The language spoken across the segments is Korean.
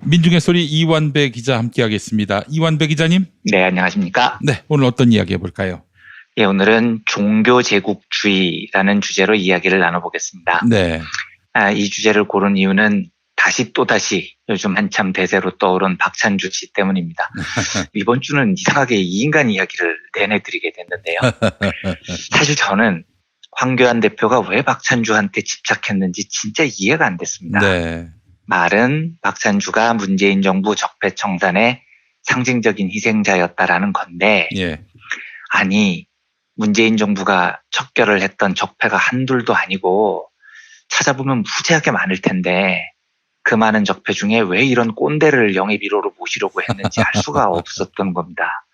민중의 소리 이완배 기자 함께하겠습니다. 이완배 기자님. 네, 안녕하십니까? 네, 오늘 어떤 이야기 해볼까요? 예, 오늘은 종교 제국주의라는 주제로 이야기를 나눠보겠습니다. 네. 이 주제를 고른 이유는 또다시 요즘 한참 대세로 떠오른 박찬주 씨 때문입니다. 이번 주는 이상하게 이 인간 이야기를 내내드리게 됐는데요. 사실 저는 황교안 대표가 왜 박찬주한테 집착했는지 진짜 이해가 안 됐습니다. 네. 말은 박찬주가 문재인 정부 적폐청산의 상징적인 희생자였다라는 건데, 예. 아니, 문재인 정부가 척결을 했던 적폐가 한둘도 아니고 찾아보면 무지하게 많을 텐데 그 많은 적폐 중에 왜 이런 꼰대를 영입 1호로 모시려고 했는지 알 수가 없었던 겁니다.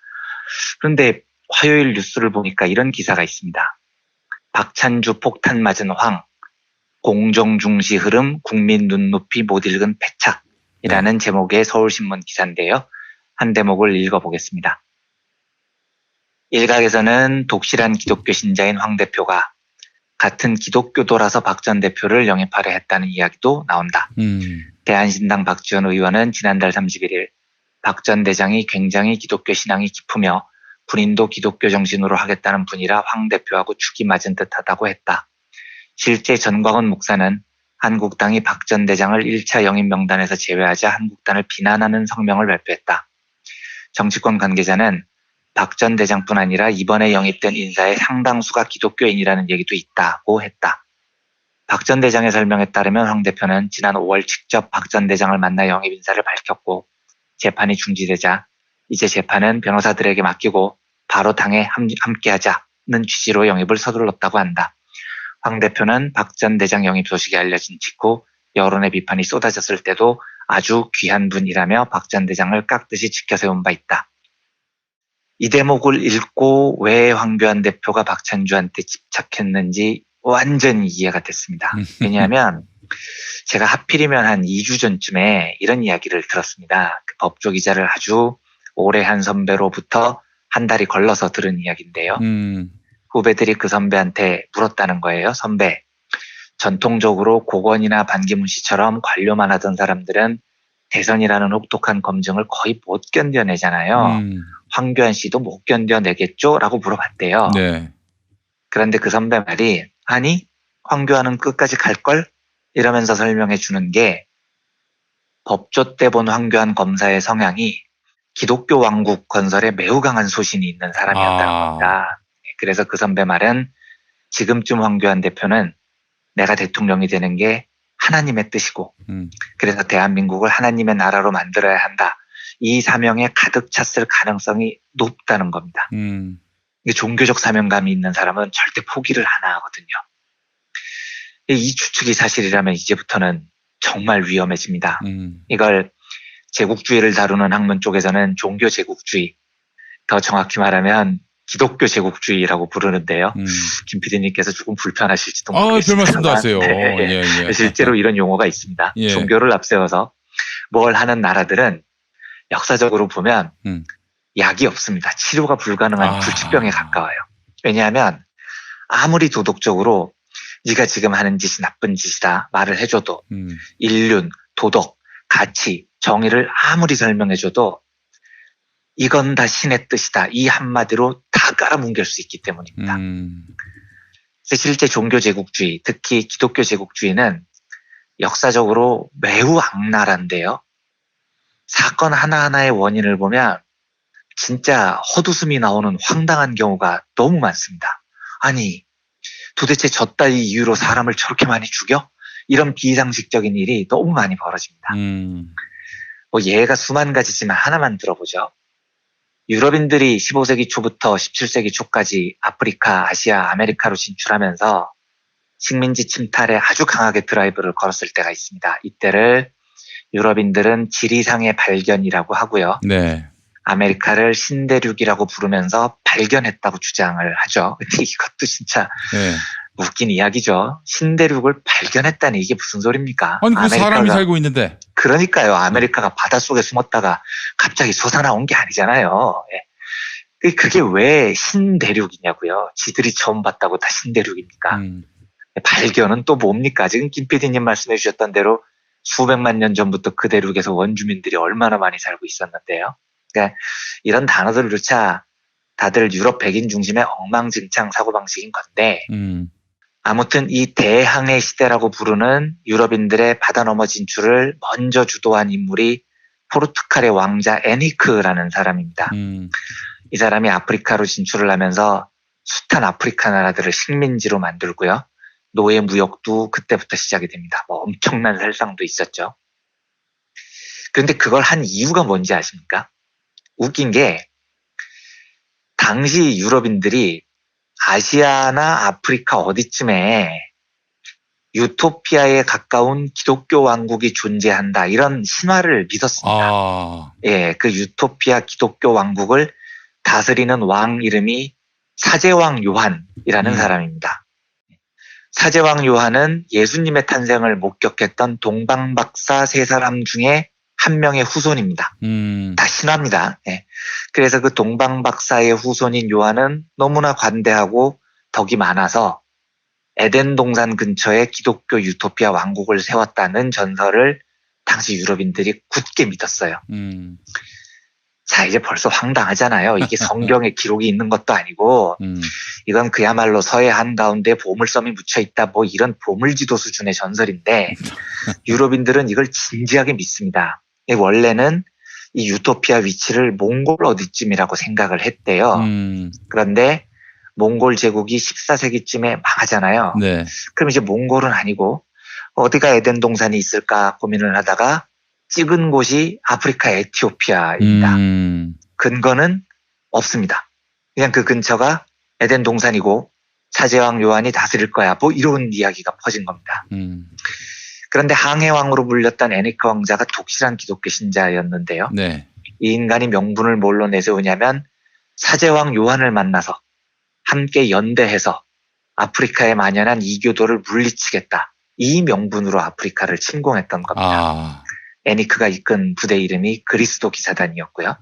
그런데 화요일 뉴스를 보니까 이런 기사가 있습니다. 박찬주 폭탄 맞은 황, 공정 중시 흐름 국민 눈높이 못 읽은 패착이라는 제목의 서울신문 기사인데요. 한 대목을 읽어보겠습니다. 일각에서는 독실한 기독교 신자인 황 대표가 같은 기독교도라서 박 전 대표를 영입하려 했다는 이야기도 나온다. 대한신당 박지원 의원은 지난달 31일 박 전 대장이 굉장히 기독교 신앙이 깊으며 군인도 기독교 정신으로 하겠다는 분이라 황 대표하고 축이 맞은 듯하다고 했다. 실제 전광훈 목사는 한국당이 박 전 대장을 1차 영입 명단에서 제외하자 한국당을 비난하는 성명을 발표했다. 정치권 관계자는 박 전 대장뿐 아니라 이번에 영입된 인사의 상당수가 기독교인이라는 얘기도 있다고 했다. 박 전 대장의 설명에 따르면 황 대표는 지난 5월 직접 박 전 대장을 만나 영입 인사를 밝혔고 재판이 중지되자 이제 재판은 변호사들에게 맡기고 바로 당에 함께하자는 취지로 영입을 서둘렀다고 한다. 황 대표는 박 전 대장 영입 소식이 알려진 직후 여론의 비판이 쏟아졌을 때도 아주 귀한 분이라며 박 전 대장을 깍듯이 지켜세운 바 있다. 이 대목을 읽고 왜 황교안 대표가 박찬주한테 집착했는지 완전히 이해가 됐습니다. 왜냐하면 제가 하필이면 한 2주 전쯤에 이런 이야기를 들었습니다. 그 법조 기자를 아주 오래 한 선배로부터 한 달이 걸러서 들은 이야기인데요. 후배들이 그 선배한테 물었다는 거예요. 선배, 전통적으로 고건이나 반기문 씨처럼 관료만 하던 사람들은 대선이라는 혹독한 검증을 거의 못 견뎌내잖아요. 황교안 씨도 못 견뎌내겠죠? 라고 물어봤대요. 네. 그런데 그 선배 말이 아니 황교안은 끝까지 갈걸? 이러면서 설명해 주는 게 법조 때 본 황교안 검사의 성향이 기독교 왕국 건설에 매우 강한 소신이 있는 사람이었다는 겁니다. 그래서 그 선배 말은 지금쯤 황교안 대표는 내가 대통령이 되는 게 하나님의 뜻이고 그래서 대한민국을 하나님의 나라로 만들어야 한다. 이 사명에 가득 찼을 가능성이 높다는 겁니다. 종교적 사명감이 있는 사람은 절대 포기를 안 하거든요. 이 추측이 사실이라면 이제부터는 정말 위험해집니다. 이걸 제국주의를 다루는 학문 쪽에서는 종교 제국주의, 더 정확히 말하면 기독교 제국주의라고 부르는데요. 김 PD님께서 조금 불편하실지도 모르겠습니다. 별 말씀도 하세요. 네. 예. 실제로 이런 용어가 있습니다. 예. 종교를 앞세워서 뭘 하는 나라들은 역사적으로 보면 약이 없습니다. 치료가 불가능한 불치병에 가까워요. 왜냐하면 아무리 도덕적으로 네가 지금 하는 짓이 나쁜 짓이다 말을 해줘도 인륜, 도덕, 가치, 정의를 아무리 설명해줘도 이건 다 신의 뜻이다. 이 한마디로 다 깔아뭉갤 수 있기 때문입니다. 실제 종교 제국주의, 특히 기독교 제국주의는 역사적으로 매우 악랄한데요. 사건 하나하나의 원인을 보면 진짜 헛웃음이 나오는 황당한 경우가 너무 많습니다. 아니, 도대체 저 따위 이유로 사람을 저렇게 많이 죽여? 이런 비상식적인 일이 너무 많이 벌어집니다. 예가 수만 가지지만 하나만 들어보죠. 유럽인들이 15세기 초부터 17세기 초까지 아프리카, 아시아, 아메리카로 진출하면서 식민지 침탈에 아주 강하게 드라이브를 걸었을 때가 있습니다. 이때를 유럽인들은 지리상의 발견이라고 하고요. 네. 아메리카를 신대륙이라고 부르면서 발견했다고 주장을 하죠. 근데 이것도 진짜 웃긴 이야기죠. 신대륙을 발견했다니 이게 무슨 소리입니까? 아니, 그 사람이 살고 있는데. 그러니까요. 아메리카가 바닷속에 숨었다가 갑자기 솟아나온 게 아니잖아요. 그게 왜 신대륙이냐고요. 지들이 처음 봤다고 다 신대륙입니까? 발견은 또 뭡니까? 지금 김 PD님 말씀해 주셨던 대로 수백만 년 전부터 그 대륙에서 원주민들이 얼마나 많이 살고 있었는데요. 그러니까 이런 단어들조차 다들 유럽 백인 중심의 엉망진창 사고방식인 건데 아무튼 이 대항해 시대라고 부르는 유럽인들의 바다 넘어 진출을 먼저 주도한 인물이 포르투갈의 왕자 에니크라는 사람입니다. 이 사람이 아프리카로 진출을 하면서 숱한 아프리카 나라들을 식민지로 만들고요. 노예 무역도 그때부터 시작이 됩니다. 뭐 엄청난 살상도 있었죠. 그런데 그걸 한 이유가 뭔지 아십니까? 웃긴 게 당시 유럽인들이 아시아나 아프리카 어디쯤에 유토피아에 가까운 기독교 왕국이 존재한다 이런 신화를 믿었습니다. 예, 그 유토피아 기독교 왕국을 다스리는 왕 이름이 사제왕 요한이라는 사람입니다. 사제왕 요한은 예수님의 탄생을 목격했던 동방박사 세 사람 중에 한 명의 후손입니다. 다 신화입니다. 예. 그래서 그 동방박사의 후손인 요한은 너무나 관대하고 덕이 많아서 에덴 동산 근처에 기독교 유토피아 왕국을 세웠다는 전설을 당시 유럽인들이 굳게 믿었어요. 자, 이제 벌써 황당하잖아요. 이게 성경에 기록이 있는 것도 아니고 이건 그야말로 서해 한가운데 보물섬이 묻혀있다 뭐 이런 보물지도 수준의 전설인데 유럽인들은 이걸 진지하게 믿습니다. 원래는 이 유토피아 위치를 몽골 어디쯤이라고 생각을 했대요. 그런데 몽골 제국이 14세기쯤에 망하잖아요. 네. 그럼 이제 몽골은 아니고 어디가 에덴 동산이 있을까 고민을 하다가 찍은 곳이 아프리카 에티오피아입니다. 근거는 없습니다. 그냥 그 근처가 에덴 동산이고 사제왕 요한이 다스릴 거야. 뭐 이런 이야기가 퍼진 겁니다. 그런데 항해왕으로 불렸던 에니크 왕자가 독실한 기독교 신자였는데요. 네. 이 인간이 명분을 뭘로 내세우냐면 사제왕 요한을 만나서 함께 연대해서 아프리카에 만연한 이교도를 물리치겠다. 이 명분으로 아프리카를 침공했던 겁니다. 에니크가 이끈 부대 이름이 그리스도 기사단이었고요.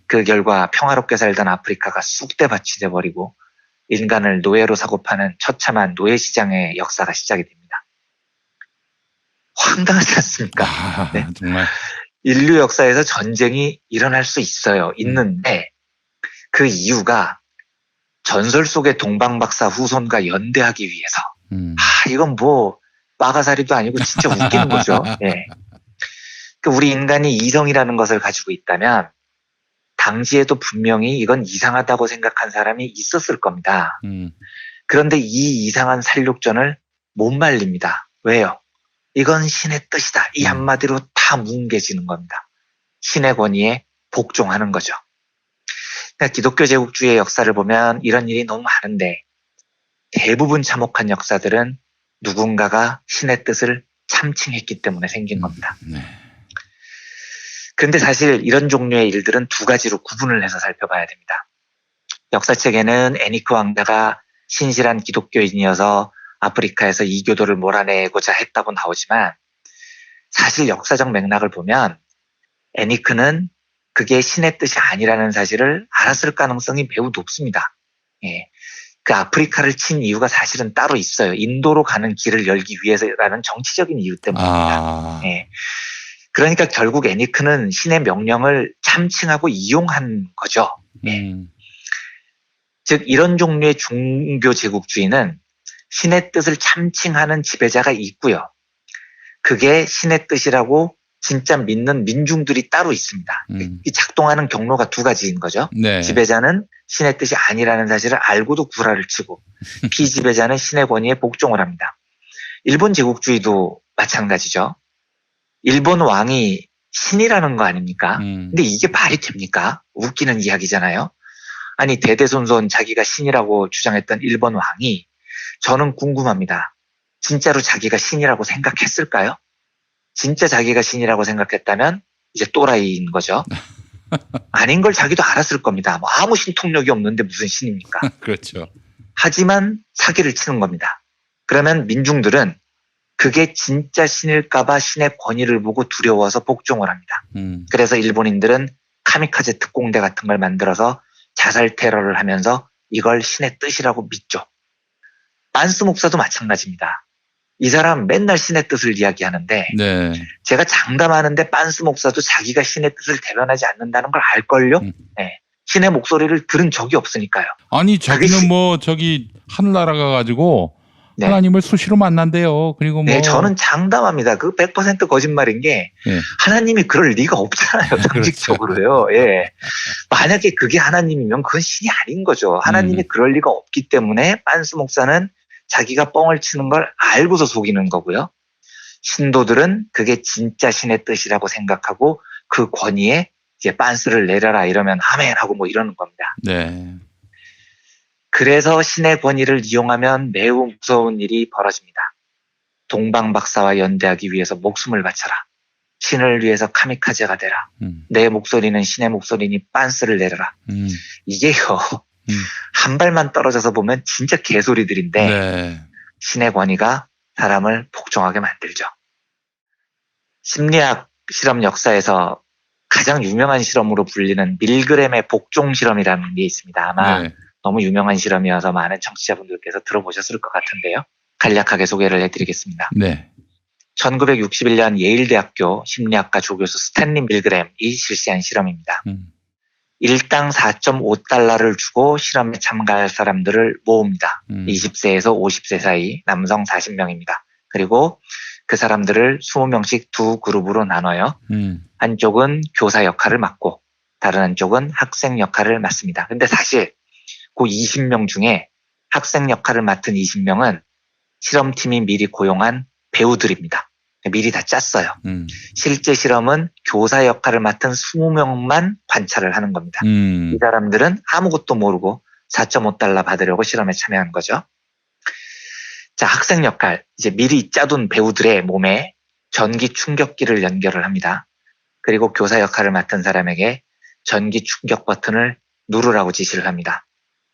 그 결과 평화롭게 살던 아프리카가 쑥대밭이 돼버리고 인간을 노예로 사고 파는 처참한 노예시장의 역사가 시작이 됩니다. 황당하지 않습니까? 네. 정말. 인류 역사에서 전쟁이 일어날 수 있어요. 있는데 그 이유가 전설 속의 동방박사 후손과 연대하기 위해서. 이건 뭐 빠가사리도 아니고 진짜 웃기는 거죠. 네. 우리 인간이 이성이라는 것을 가지고 있다면 당시에도 분명히 이건 이상하다고 생각한 사람이 있었을 겁니다. 그런데 이 이상한 살육전을 못 말립니다. 왜요? 이건 신의 뜻이다. 이 한마디로 다 뭉개지는 겁니다. 신의 권위에 복종하는 거죠. 그러니까 기독교 제국주의의 역사를 보면 이런 일이 너무 많은데 대부분 참혹한 역사들은 누군가가 신의 뜻을 참칭했기 때문에 생긴 겁니다. 그런데 사실 이런 종류의 일들은 두 가지로 구분을 해서 살펴봐야 됩니다. 역사책에는 에니크 왕자가 신실한 기독교인이어서 아프리카에서 이교도를 몰아내고자 했다고 나오지만 사실 역사적 맥락을 보면 에니크는 그게 신의 뜻이 아니라는 사실을 알았을 가능성이 매우 높습니다. 예. 그 아프리카를 친 이유가 사실은 따로 있어요. 인도로 가는 길을 열기 위해서라는 정치적인 이유 때문입니다. 예. 그러니까 결국 에니크는 신의 명령을 참칭하고 이용한 거죠. 예. 즉 이런 종류의 종교 제국주의는 신의 뜻을 참칭하는 지배자가 있고요. 그게 신의 뜻이라고 진짜 믿는 민중들이 따로 있습니다. 이 작동하는 경로가 두 가지인 거죠. 네. 지배자는 신의 뜻이 아니라는 사실을 알고도 구라를 치고 피지배자는 신의 권위에 복종을 합니다. 일본 제국주의도 마찬가지죠. 일본 왕이 신이라는 거 아닙니까? 근데 이게 말이 됩니까? 웃기는 이야기잖아요. 아니 대대손손 자기가 신이라고 주장했던 일본 왕이 저는 궁금합니다. 진짜로 자기가 신이라고 생각했을까요? 진짜 자기가 신이라고 생각했다면 이제 또라이인 거죠. 아닌 걸 자기도 알았을 겁니다. 뭐 아무 신통력이 없는데 무슨 신입니까? 그렇죠. 하지만 사기를 치는 겁니다. 그러면 민중들은 그게 진짜 신일까봐 신의 권위를 보고 두려워서 복종을 합니다. 그래서 일본인들은 카미카제 특공대 같은 걸 만들어서 자살 테러를 하면서 이걸 신의 뜻이라고 믿죠. 만스 목사도 마찬가지입니다. 이 사람 맨날 신의 뜻을 이야기하는데 네. 제가 장담하는데 빤스 목사도 자기가 신의 뜻을 대변하지 않는다는 걸 알걸요? 네. 신의 목소리를 들은 적이 없으니까요. 아니 자기는 저기 하늘나라 가가지고 네. 하나님을 수시로 만난대요. 그리고 네, 저는 장담합니다. 그 100% 거짓말인 게 네. 하나님이 그럴 리가 없잖아요. 상식적으로요. 그렇죠. 예. 만약에 그게 하나님이면 그건 신이 아닌 거죠. 하나님이 그럴 리가 없기 때문에 빤스 목사는 자기가 뻥을 치는 걸 알고서 속이는 거고요. 신도들은 그게 진짜 신의 뜻이라고 생각하고 그 권위에 이제 빤스를 내려라 이러면 아멘 하고 뭐 이러는 겁니다. 네. 그래서 신의 권위를 이용하면 매우 무서운 일이 벌어집니다. 동방 박사와 연대하기 위해서 목숨을 바쳐라. 신을 위해서 카미카제가 되라. 내 목소리는 신의 목소리니 빤스를 내려라. 이게요. 한 발만 떨어져서 보면 진짜 개소리들인데 네. 신의 권위가 사람을 복종하게 만들죠. 심리학 실험 역사에서 가장 유명한 실험으로 불리는 밀그램의 복종 실험이라는 게 있습니다. 아마 네. 너무 유명한 실험이어서 많은 청취자분들께서 들어보셨을 것 같은데요. 간략하게 소개를 해드리겠습니다. 네. 1961년 예일대학교 심리학과 조교수 스탠리 밀그램이 실시한 실험입니다. 일당 4.5달러를 주고 실험에 참가할 사람들을 모읍니다. 20세에서 50세 사이 남성 40명입니다. 그리고 그 사람들을 20명씩 두 그룹으로 나눠요. 한쪽은 교사 역할을 맡고 다른 한쪽은 학생 역할을 맡습니다. 근데 사실 그 20명 중에 학생 역할을 맡은 20명은 실험팀이 미리 고용한 배우들입니다. 미리 다 짰어요. 실제 실험은 교사 역할을 맡은 20명만 관찰을 하는 겁니다. 이 사람들은 아무것도 모르고 4.5달러 받으려고 실험에 참여한 거죠. 자, 학생 역할, 이제 미리 짜둔 배우들의 몸에 전기 충격기를 연결을 합니다. 그리고 교사 역할을 맡은 사람에게 전기 충격 버튼을 누르라고 지시를 합니다.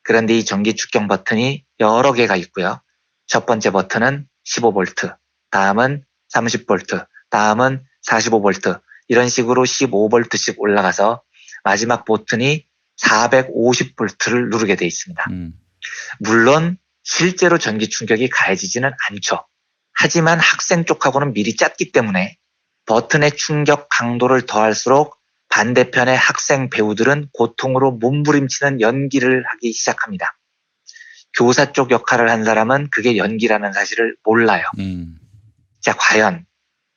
그런데 이 전기 충격 버튼이 여러 개가 있고요. 첫 번째 버튼은 15V, 다음은 30V, 다음은 45V, 이런 식으로 15V씩 올라가서 마지막 버튼이 450V를 누르게 되어 있습니다. 물론 실제로 전기 충격이 가해지지는 않죠. 하지만 학생 쪽하고는 미리 짰기 때문에 버튼의 충격 강도를 더할수록 반대편의 학생 배우들은 고통으로 몸부림치는 연기를 하기 시작합니다. 교사 쪽 역할을 한 사람은 그게 연기라는 사실을 몰라요. 자, 과연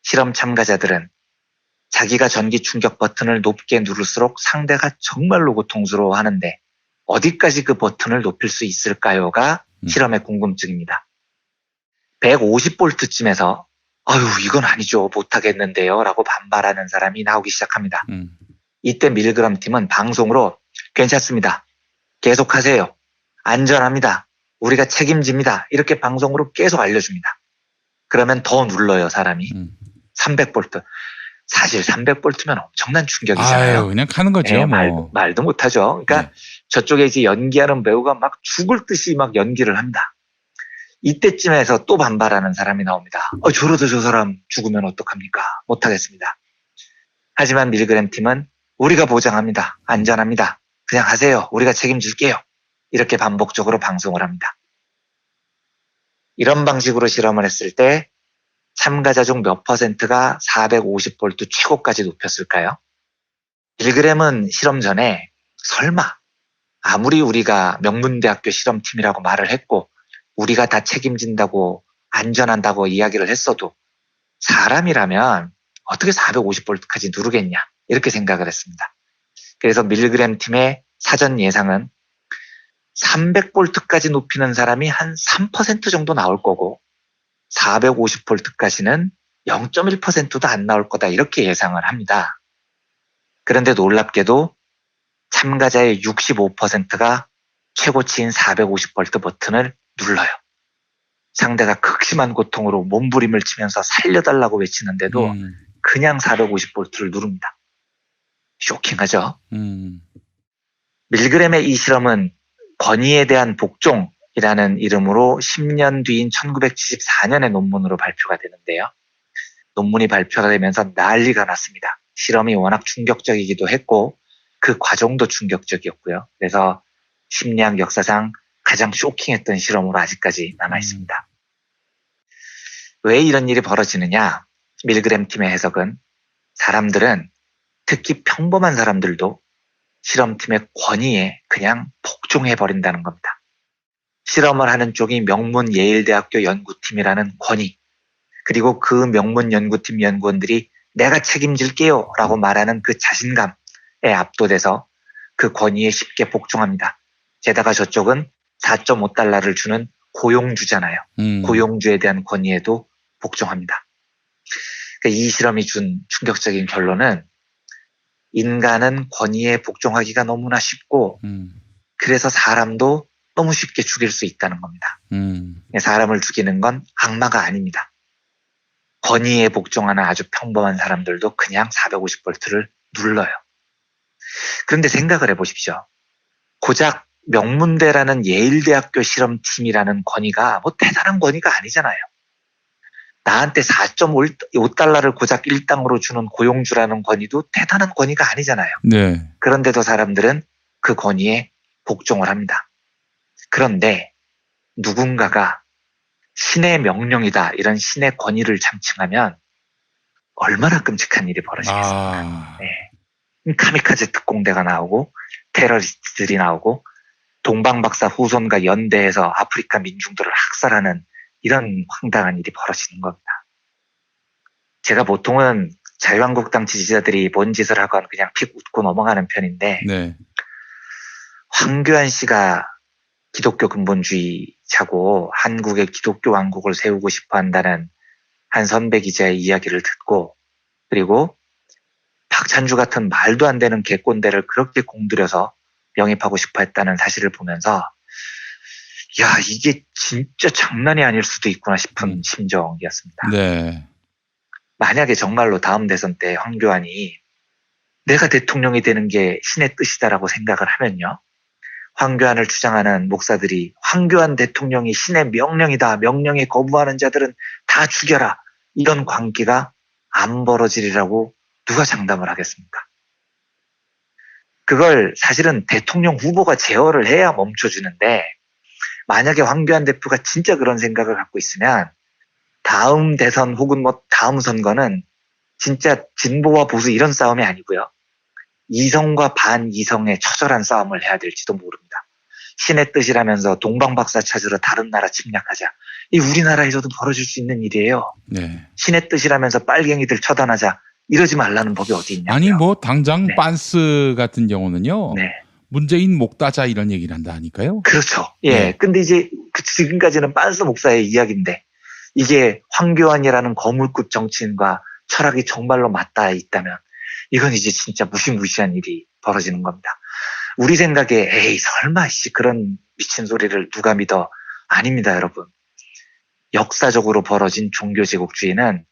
실험 참가자들은 자기가 전기 충격 버튼을 높게 누를수록 상대가 정말로 고통스러워하는데 어디까지 그 버튼을 높일 수 있을까요가 실험의 궁금증입니다. 150V쯤에서 아유 이건 아니죠 못하겠는데요 라고 반발하는 사람이 나오기 시작합니다. 이때 밀그램 팀은 방송으로 괜찮습니다. 계속하세요. 안전합니다. 우리가 책임집니다. 이렇게 방송으로 계속 알려줍니다. 그러면 더 눌러요 사람이. 300V. 사실 300V면 엄청난 충격이잖아요. 아유, 그냥 가는 거죠. 네, 뭐. 말도 못하죠. 그러니까 저쪽에 이제 연기하는 배우가 막 죽을 듯이 막 연기를 합니다. 이때쯤에서 또 반발하는 사람이 나옵니다. 저러다 저 사람 죽으면 어떡합니까? 못하겠습니다. 하지만 밀그램 팀은 우리가 보장합니다. 안전합니다. 그냥 하세요. 우리가 책임질게요. 이렇게 반복적으로 방송을 합니다. 이런 방식으로 실험을 했을 때 참가자 중 몇 퍼센트가 450V 최고까지 높였을까요? 밀그램은 실험 전에 설마 아무리 우리가 명문대학교 실험팀이라고 말을 했고 우리가 다 책임진다고 안전한다고 이야기를 했어도 사람이라면 어떻게 450V까지 누르겠냐 이렇게 생각을 했습니다. 그래서 밀그램 팀의 사전 예상은 300V까지 높이는 사람이 한 3% 정도 나올 거고 450V까지는 0.1%도 안 나올 거다 이렇게 예상을 합니다. 그런데 놀랍게도 참가자의 65%가 최고치인 450V 버튼을 눌러요. 상대가 극심한 고통으로 몸부림을 치면서 살려달라고 외치는데도 그냥 450V를 누릅니다. 쇼킹하죠? 밀그램의 이 실험은 권위에 대한 복종이라는 이름으로 10년 뒤인 1974년에 논문으로 발표가 되는데요. 논문이 발표가 되면서 난리가 났습니다. 실험이 워낙 충격적이기도 했고 그 과정도 충격적이었고요. 그래서 심리학 역사상 가장 쇼킹했던 실험으로 아직까지 남아 있습니다. 왜 이런 일이 벌어지느냐? 밀그램 팀의 해석은 사람들은, 특히 평범한 사람들도 실험팀의 권위에 그냥 복종해버린다는 겁니다. 실험을 하는 쪽이 명문 예일대학교 연구팀이라는 권위, 그리고 그 명문 연구팀 연구원들이 내가 책임질게요 라고 말하는 그 자신감에 압도돼서 그 권위에 쉽게 복종합니다. 게다가 저쪽은 4.5달러를 주는 고용주잖아요. 고용주에 대한 권위에도 복종합니다. 그러니까 이 실험이 준 충격적인 결론은 인간은 권위에 복종하기가 너무나 쉽고 그래서 사람도 너무 쉽게 죽일 수 있다는 겁니다. 사람을 죽이는 건 악마가 아닙니다. 권위에 복종하는 아주 평범한 사람들도 그냥 450볼트를 눌러요. 그런데 생각을 해보십시오. 고작 명문대라는 예일대학교 실험팀이라는 권위가 뭐 대단한 권위가 아니잖아요. 나한테 4.5달러를 고작 일당으로 주는 고용주라는 권위도 대단한 권위가 아니잖아요. 네. 그런데도 사람들은 그 권위에 복종을 합니다. 그런데 누군가가 신의 명령이다, 이런 신의 권위를 참칭하면 얼마나 끔찍한 일이 벌어지겠습니까? 네. 카미카제 특공대가 나오고 테러리스트들이 나오고 동방박사 후손과 연대해서 아프리카 민중들을 학살하는 이런 황당한 일이 벌어지는 겁니다. 제가 보통은 자유한국당 지지자들이 뭔 짓을 하건 그냥 픽 웃고 넘어가는 편인데 네. 황교안 씨가 기독교 근본주의자고 한국의 기독교 왕국을 세우고 싶어 한다는 한 선배 기자의 이야기를 듣고, 그리고 박찬주 같은 말도 안 되는 개꼰대를 그렇게 공들여서 영입하고 싶어 했다는 사실을 보면서 야, 이게 진짜 장난이 아닐 수도 있구나 싶은 심정이었습니다. 네. 만약에 정말로 다음 대선 때 황교안이 내가 대통령이 되는 게 신의 뜻이다라고 생각을 하면요, 황교안을 주장하는 목사들이 황교안 대통령이 신의 명령이다, 명령에 거부하는 자들은 다 죽여라, 이런 광기가 안 벌어지리라고 누가 장담을 하겠습니까? 그걸 사실은 대통령 후보가 제어를 해야 멈춰주는데, 만약에 황교안 대표가 진짜 그런 생각을 갖고 있으면 다음 대선 혹은 뭐 다음 선거는 진짜 진보와 보수 이런 싸움이 아니고요, 이성과 반이성의 처절한 싸움을 해야 될지도 모릅니다. 신의 뜻이라면서 동방박사 찾으러 다른 나라 침략하자, 이 우리나라에서도 벌어질 수 있는 일이에요. 네. 신의 뜻이라면서 빨갱이들 처단하자, 이러지 말라는 법이 어디 있냐고요. 아니 뭐 당장 네. 빤스 같은 경우는요. 네. 문재인 목 따자 이런 얘기를 한다 하니까요. 그렇죠. 예. 네. 근데 이제 지금까지는 빤스 목사의 이야기인데 이게 황교안이라는 거물급 정치인과 철학이 정말로 맞닿아 있다면 이건 이제 진짜 무시무시한 일이 벌어지는 겁니다. 우리 생각에 에이 설마 씨 그런 미친 소리를 누가 믿어? 아닙니다, 여러분. 역사적으로 벌어진 종교제국주의는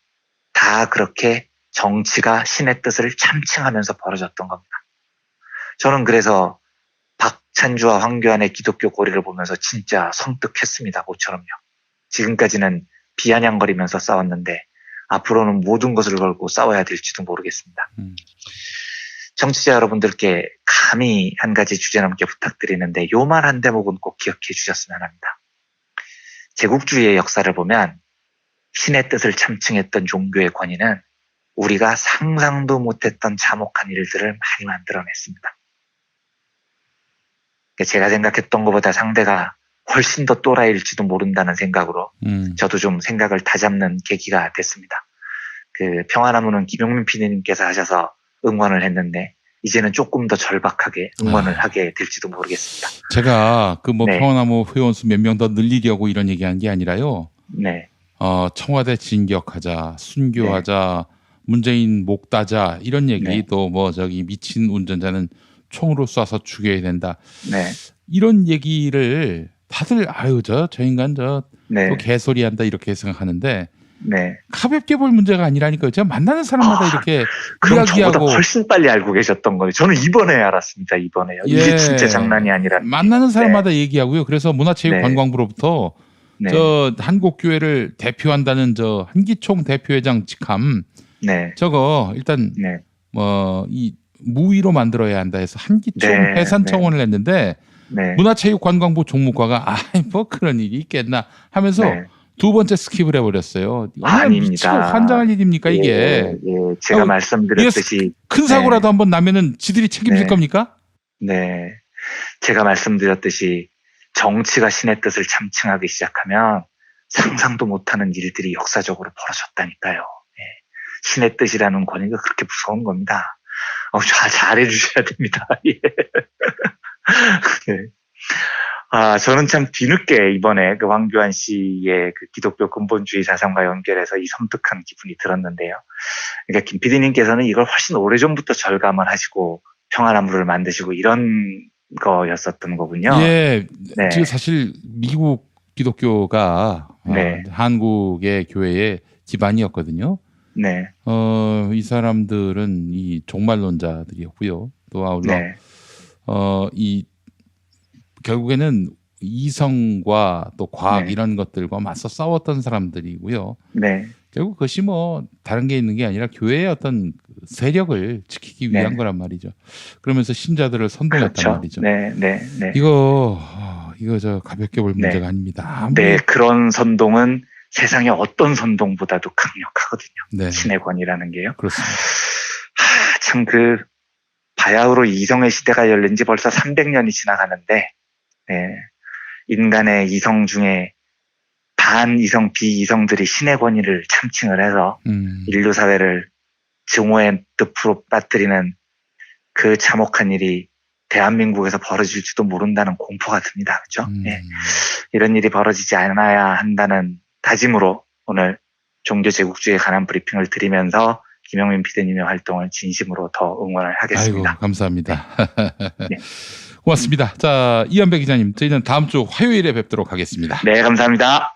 다 그렇게 정치가 신의 뜻을 참칭하면서 벌어졌던 겁니다. 저는 그래서 박찬주와 황교안의 기독교 고리를 보면서 진짜 섬뜩했습니다. 모처럼요. 지금까지는 비아냥거리면서 싸웠는데 앞으로는 모든 것을 걸고 싸워야 될지도 모르겠습니다. 청취자 여러분들께 감히 한 가지 주제 넘게 부탁드리는데 요만 한 대목은 꼭 기억해 주셨으면 합니다. 제국주의의 역사를 보면 신의 뜻을 참칭했던 종교의 권위는 우리가 상상도 못했던 참혹한 일들을 많이 만들어냈습니다. 제가 생각했던 것보다 상대가 훨씬 더 또라이일지도 모른다는 생각으로 저도 좀 생각을 다잡는 계기가 됐습니다. 그 평화나무는 김용민 PD님께서 하셔서 응원을 했는데 이제는 조금 더 절박하게 응원을 하게 될지도 모르겠습니다. 제가 그 뭐 네. 평화나무 회원수 몇 명 더 늘리려고 이런 얘기한 게 아니라요. 네. 청와대 진격하자, 순교하자, 문재인 목 따자 이런 얘기, 네. 또 뭐 저기 미친 운전자는 총으로 쏴서 죽여야 된다. 네. 이런 얘기를 다들 아유 저 인간 저 네. 또 개소리 한다 이렇게 생각하는데 네. 가볍게 볼 문제가 아니라니까요. 제가 만나는 사람마다 이렇게 그럼 저보다 이야기하고 훨씬 빨리 알고 계셨던 거예요. 저는 이번에 알았습니다. 이번에요. 예. 이게 진짜 장난이 아니라. 만나는 사람마다 얘기하고요. 그래서 문화체육관광부로부터 네. 저 한국교회를 대표한다는 저 한기총 대표회장 직함 네. 저거 일단 네. 뭐 이 무위로 만들어야 한다 해서 한기총 네. 해산 청원을 했는데 네. 문화체육관광부 종무과가 뭐 그런 일이 있겠나 하면서 네. 두 번째 스킵을 해버렸어요. 아닙니다. 미치고 환장할 일입니까 이게? 예, 제가 말씀드렸듯이 큰 사고라도 한번 나면은 지들이 책임질 겁니까? 네, 제가 말씀드렸듯이 정치가 신의 뜻을 참칭하기 시작하면 상상도 못하는 일들이 역사적으로 벌어졌다니까요. 신의 뜻이라는 권위가 그렇게 무서운 겁니다. 잘해 주셔야 됩니다. 예. 네. 저는 참 뒤늦게 이번에 그 황교안 씨의 그 기독교 근본주의 사상과 연결해서 이 섬뜩한 기분이 들었는데요. 그러니까 김 PD님께서는 이걸 훨씬 오래전부터 절감을 하시고 평화나무를 만드시고 이런 거였었던 거군요. 예, 네. 지금 사실 미국 기독교가 한국의 교회의 기반이었거든요. 네. 이 사람들은 이 종말론자들이었고요. 또 아울러 이 결국에는 이성과 또 과학 이런 것들과 맞서 싸웠던 사람들이고요. 네. 결국 그것이 뭐 다른 게 있는 게 아니라 교회의 어떤 세력을 지키기 위한 거란 말이죠. 그러면서 신자들을 선동했단 말이죠. 네. 이거 저 가볍게 볼 문제가 아닙니다. 네, 그런 선동은 세상의 어떤 선동보다도 강력하거든요. 신의 권위라는 게요. 그렇습니다. 참 바야흐로 이성의 시대가 열린 지 벌써 300년이 지나가는데 인간의 이성 중에 반이성, 비이성들이 신의 권위를 참칭을 해서 인류 사회를 증오의 늪으로 빠뜨리는 그 참혹한 일이 대한민국에서 벌어질지도 모른다는 공포가 듭니다. 그렇죠? 이런 일이 벌어지지 않아야 한다는 다짐으로 오늘 종교 제국주의에 관한 브리핑을 드리면서 김영민 PD님의 활동을 진심으로 더 응원을 하겠습니다. 아이고, 감사합니다. 네. 고맙습니다. 자, 이한배 기자님, 저희는 다음 주 화요일에 뵙도록 하겠습니다. 네, 감사합니다.